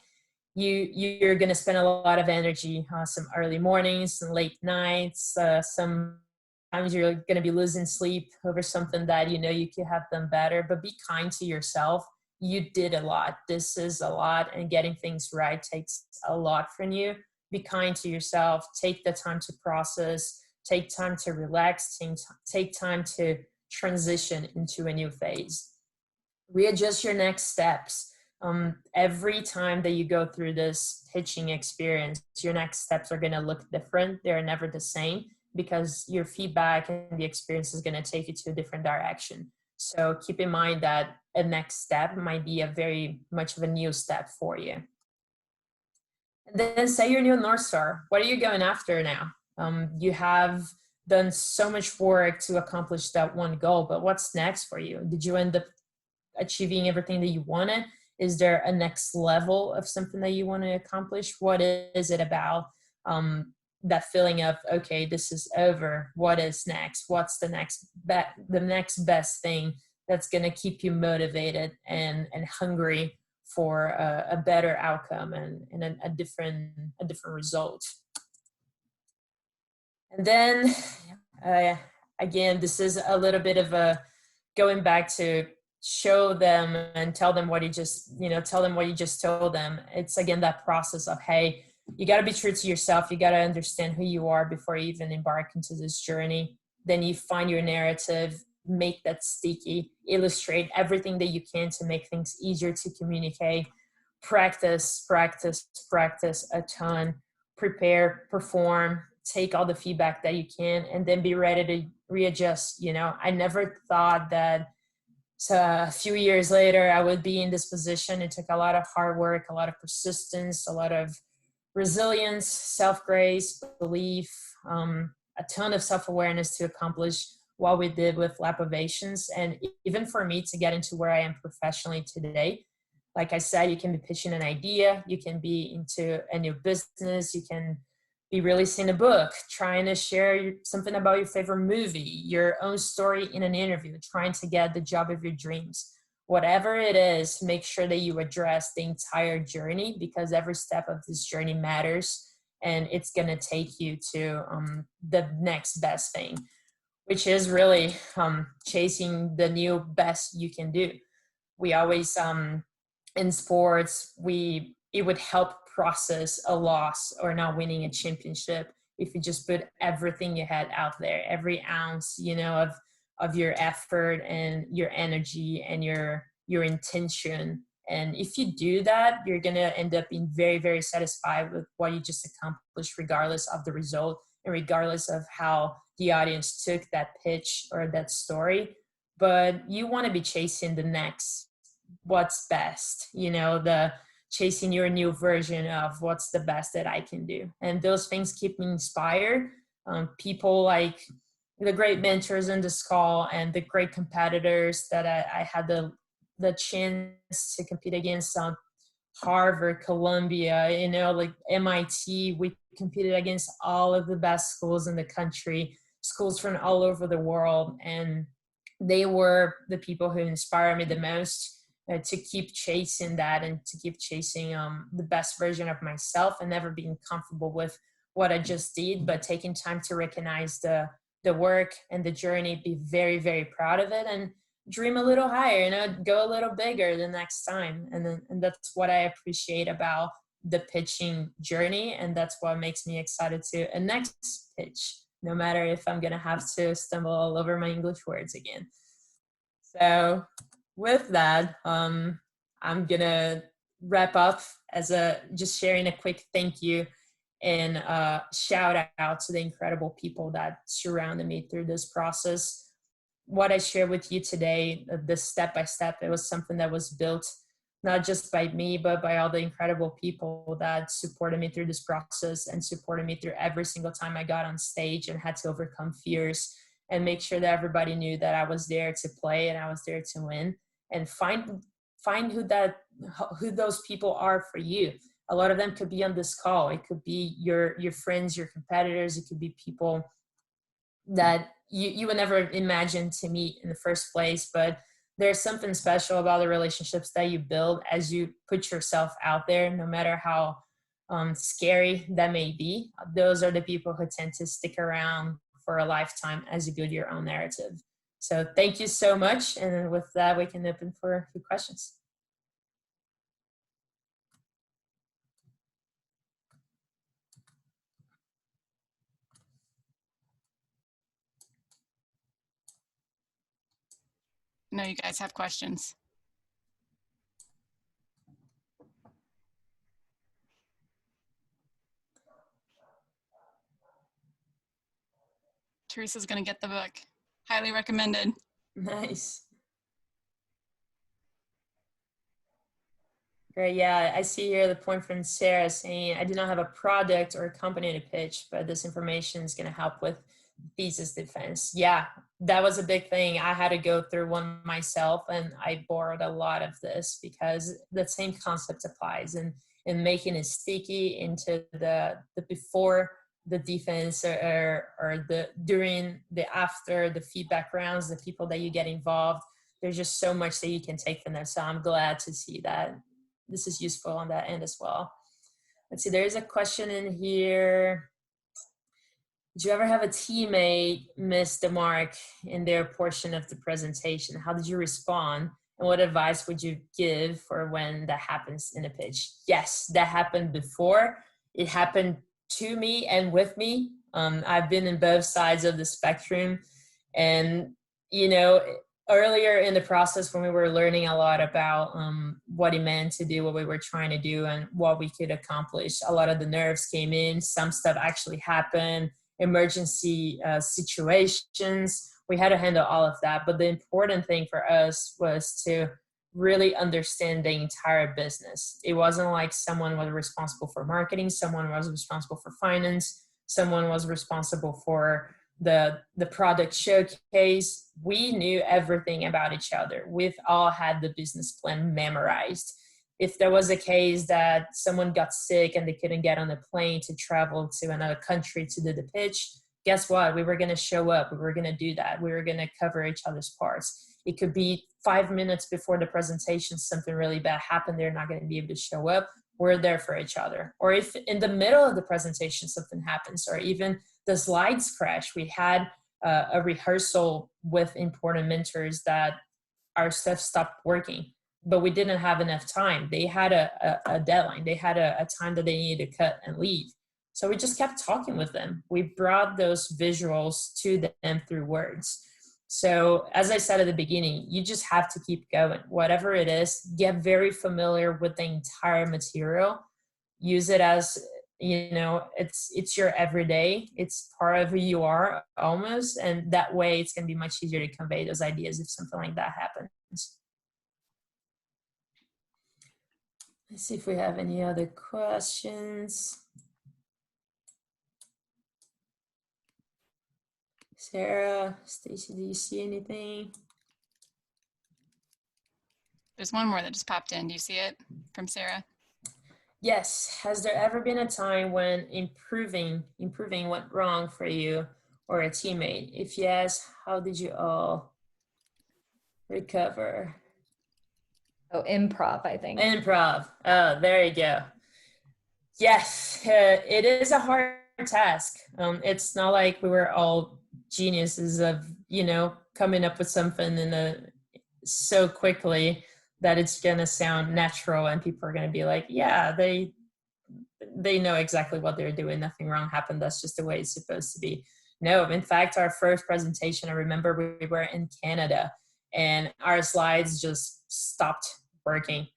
you're going to spend a lot of energy, some early mornings, some late nights, sometimes you're going to be losing sleep over something that you know you could have done better. But be kind to yourself. You did a lot. This is a lot, and getting things right takes a lot from you. Be kind to yourself. Take the time to process. Take time to relax. Take time to transition into a new phase. Readjust your next steps. Every time that you go through this pitching experience, your next steps are going to look different. They're never the same, because your feedback and the experience is going to take you to a different direction. So keep in mind that a next step might be a very much of a new step for you. And then say your new North Star. What are you going after now? You have done so much work to accomplish that one goal, but what's next for you? Did you end up achieving everything that you wanted? Is there a next level of something that you want to accomplish? What is it about that feeling of, okay, this is over. What is next? What's the next best thing that's going to keep you motivated and hungry for a better outcome and a different result? And then again, this is a little bit of a going back to show them and tell them what you just told them. It's again that process of, hey, you got to be true to yourself. You got to understand who you are before you even embark into this journey. Then you find your narrative, make that sticky, illustrate everything that you can to make things easier to communicate, practice a ton, prepare, perform, take all the feedback that you can, and then be ready to readjust. I never thought that a few years later I would be in this position. It took a lot of hard work, a lot of persistence, a lot of resilience, self-grace, belief, a ton of self-awareness to accomplish what we did with Lapovations. And even for me to get into where I am professionally today, like I said, you can be pitching an idea, you can be into a new business, you can be releasing a book, trying to share something about your favorite movie, your own story in an interview, trying to get the job of your dreams. Whatever it is, make sure that you address the entire journey, because every step of this journey matters, and it's going to take you to the next best thing, which is really chasing the new best you can do. We always, in sports, it would help process a loss or not winning a championship if you just put everything you had out there, every ounce, of your effort and your energy and your intention. And if you do that, you're going to end up being very, very satisfied with what you just accomplished, regardless of the result and regardless of how the audience took that pitch or that story. But you want to be chasing the next, what's best, chasing your new version of what's the best that I can do. And those things keep me inspired. People like the great mentors in this call and the great competitors that I had the chance to compete against, Harvard, Columbia, like MIT. We competed against all of the best schools in the country, schools from all over the world. And they were the people who inspired me the most to keep chasing that and to keep chasing the best version of myself, and never being comfortable with what I just did, but taking time to recognize the work and the journey, be very, very proud of it, and dream a little higher, go a little bigger the next time. And that's what I appreciate about the pitching journey. And that's what makes me excited to a next pitch, no matter if I'm going to have to stumble all over my English words again. So with that, I'm going to wrap up just sharing a quick thank you and shout out to the incredible people that surrounded me through this process. What I share with you today, the step-by-step, it was something that was built not just by me, but by all the incredible people that supported me through this process and supported me through every single time I got on stage and had to overcome fears and make sure that everybody knew that I was there to play and I was there to win. And find who those people are for you. A lot of them could be on this call. It could be your friends, your competitors. It could be people that you would never imagine to meet in the first place. But there's something special about the relationships that you build as you put yourself out there, no matter how scary that may be. Those are the people who tend to stick around for a lifetime as you build your own narrative. So thank you so much. And with that, we can open for a few questions. I know you guys have questions. Teresa's going to get the book. Highly recommended. Nice. Great. Yeah, I see here the point from Sarah saying, I do not have a product or a company to pitch, but this information is going to help with thesis defense. Yeah, that was a big thing. I had to go through one myself, and I borrowed a lot of this because the same concept applies, and making it sticky into the before the defense or the during, the after, the feedback rounds, the people that you get involved. There's just so much that you can take from them. So I'm glad to see that this is useful on that end as well. Let's see, there's a question in here. Did you ever have a teammate miss the mark in their portion of the presentation? How did you respond? And what advice would you give for when that happens in a pitch? Yes, that happened before. It happened to me and with me. I've been in both sides of the spectrum. And you know, earlier in the process when we were learning a lot about what it meant to do what we were trying to do and what we could accomplish, a lot of the nerves came in. Some stuff actually happened, emergency situations. We had to handle all of that. But the important thing for us was to really understand the entire business. It wasn't like someone was responsible for marketing, someone was responsible for finance, someone was responsible for the product showcase. We knew everything about each other. We've all had the business plan memorized. If there was a case that someone got sick and they couldn't get on a plane to travel to another country to do the pitch, guess what? We were going to show up. We were going to do that. We were going to cover each other's parts. It could be 5 minutes before the presentation, something really bad happened. They're not going to be able to show up. We're there for each other. Or if in the middle of the presentation something happens, or even the slides crash, we had a rehearsal with important mentors that our stuff stopped working, but we didn't have enough time. They had a deadline. They had a time that they needed to cut and leave. So we just kept talking with them. We brought those visuals to them through words. So as I said at the beginning, you just have to keep going. Whatever it is, get very familiar with the entire material. Use it as, you know, it's your everyday. It's part of who you are almost. And that way it's going to be much easier to convey those ideas if something like that happens. Let's see if we have any other questions. Sarah, Stacy, do you see anything? There's one more that just popped in. Do you see it from Sarah? Yes. Has there ever been a time when improving went wrong for you or a teammate? If yes, how did you all recover? Oh, improv, I think. Improv. Oh, there you go. Yes, it is a hard task. It's not like we were all geniuses of, you know, coming up with something so quickly that it's going to sound natural and people are going to be like, yeah, they know exactly what they're doing. Nothing wrong happened. That's just the way it's supposed to be. No, in fact, our first presentation, I remember we were in Canada and our slides just stopped working.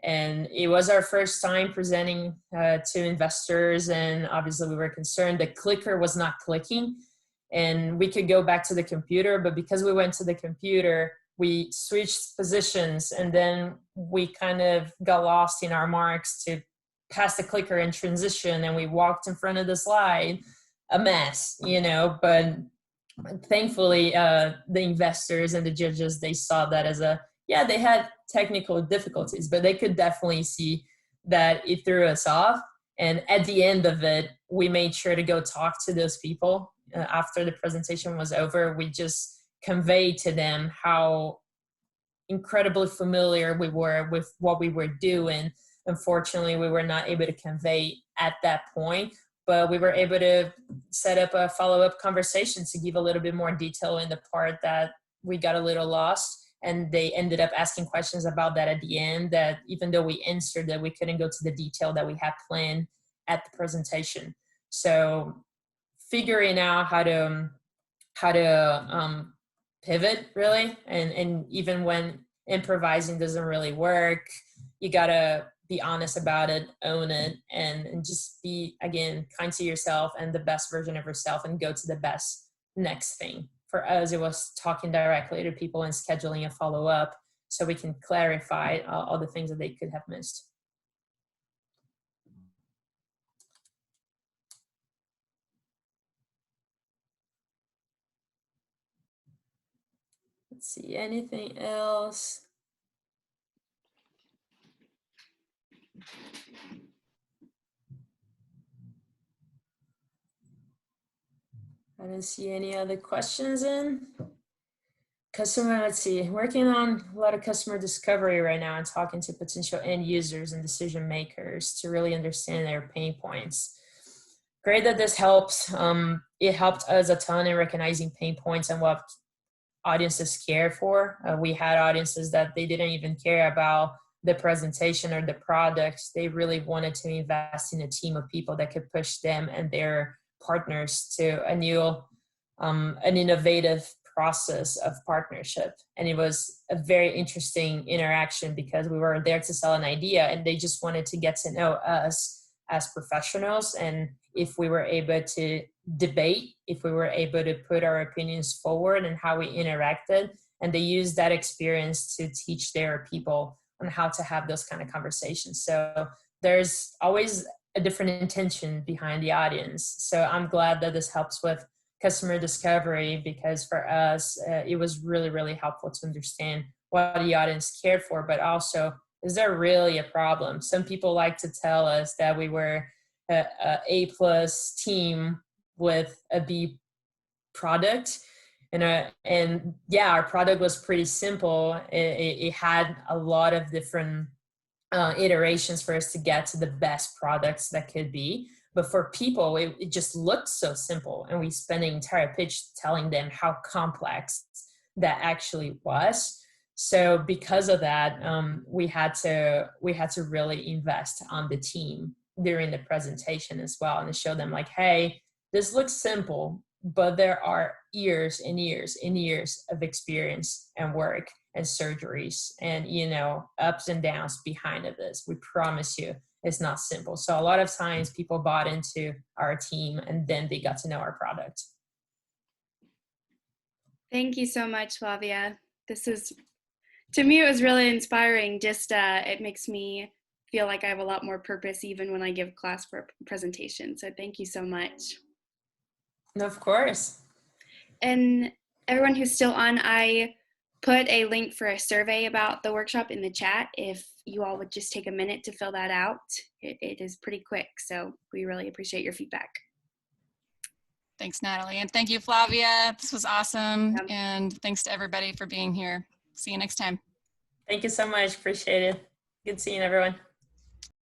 And it was our first time presenting to investors. And obviously we were concerned the clicker was not clicking and we could go back to the computer. But because we went to the computer, we switched positions and then we kind of got lost in our marks to pass the clicker in transition. And we walked in front of the slide, a mess, you know, but thankfully the investors and the judges, they saw that as yeah, they had technical difficulties, but they could definitely see that it threw us off. And at the end of it, we made sure to go talk to those people. After the presentation was over, we just conveyed to them how incredibly familiar we were with what we were doing. Unfortunately, we were not able to convey at that point, but we were able to set up a follow-up conversation to give a little bit more detail in the part that we got a little lost. And they ended up asking questions about that at the end, that even though we answered that, we couldn't go to the detail that we had planned at the presentation. So figuring out how to pivot really, and even when improvising doesn't really work, you gotta be honest about it, own it, and just be, again, kind to yourself and the best version of yourself and go to the best next thing. For us, it was talking directly to people and scheduling a follow-up so we can clarify all the things that they could have missed. Let's see, anything else? I don't see any other questions in. Customer, let's see, working on a lot of customer discovery right now and talking to potential end users and decision makers to really understand their pain points. Great that this helps. It helped us a ton in recognizing pain points and what audiences care for. We had audiences that they didn't even care about the presentation or the products. They really wanted to invest in a team of people that could push them and their partners to a new, an innovative process of partnership. And it was a very interesting interaction because we were there to sell an idea and they just wanted to get to know us as professionals. And if we were able to debate, if we were able to put our opinions forward and how we interacted, and they used that experience to teach their people on how to have those kind of conversations. So there's always a different intention behind the audience. So I'm glad that this helps with customer discovery, because for us, it was really, really helpful to understand what the audience cared for, but also, is there really a problem? Some people like to tell us that we were a A+ team with a B product. And yeah, our product was pretty simple. It had a lot of different iterations for us to get to the best products that could be. But for people, it just looked so simple. And we spent an entire pitch telling them how complex that actually was. So because of that, we had to really invest on the team during the presentation as well, and to show them like, hey, this looks simple, but there are years and years and years of experience and work and surgeries and, you know, ups and downs behind of this. We promise you it's not simple. So a lot of times people bought into our team and then they got to know our product. Thank you so much, Flavia. This is, to me, it was really inspiring. Just it makes me feel like I have a lot more purpose even when I give class presentation. So thank you so much. Of course. And everyone who's still on, I put a link for a survey about the workshop in the chat. If you all would just take a minute to fill that out, it is pretty quick. So we really appreciate your feedback. Thanks, Natalie. And thank you, Flavia. This was awesome. Yep. And thanks to everybody for being here. See you next time. Thank you so much. Appreciate it. Good seeing everyone.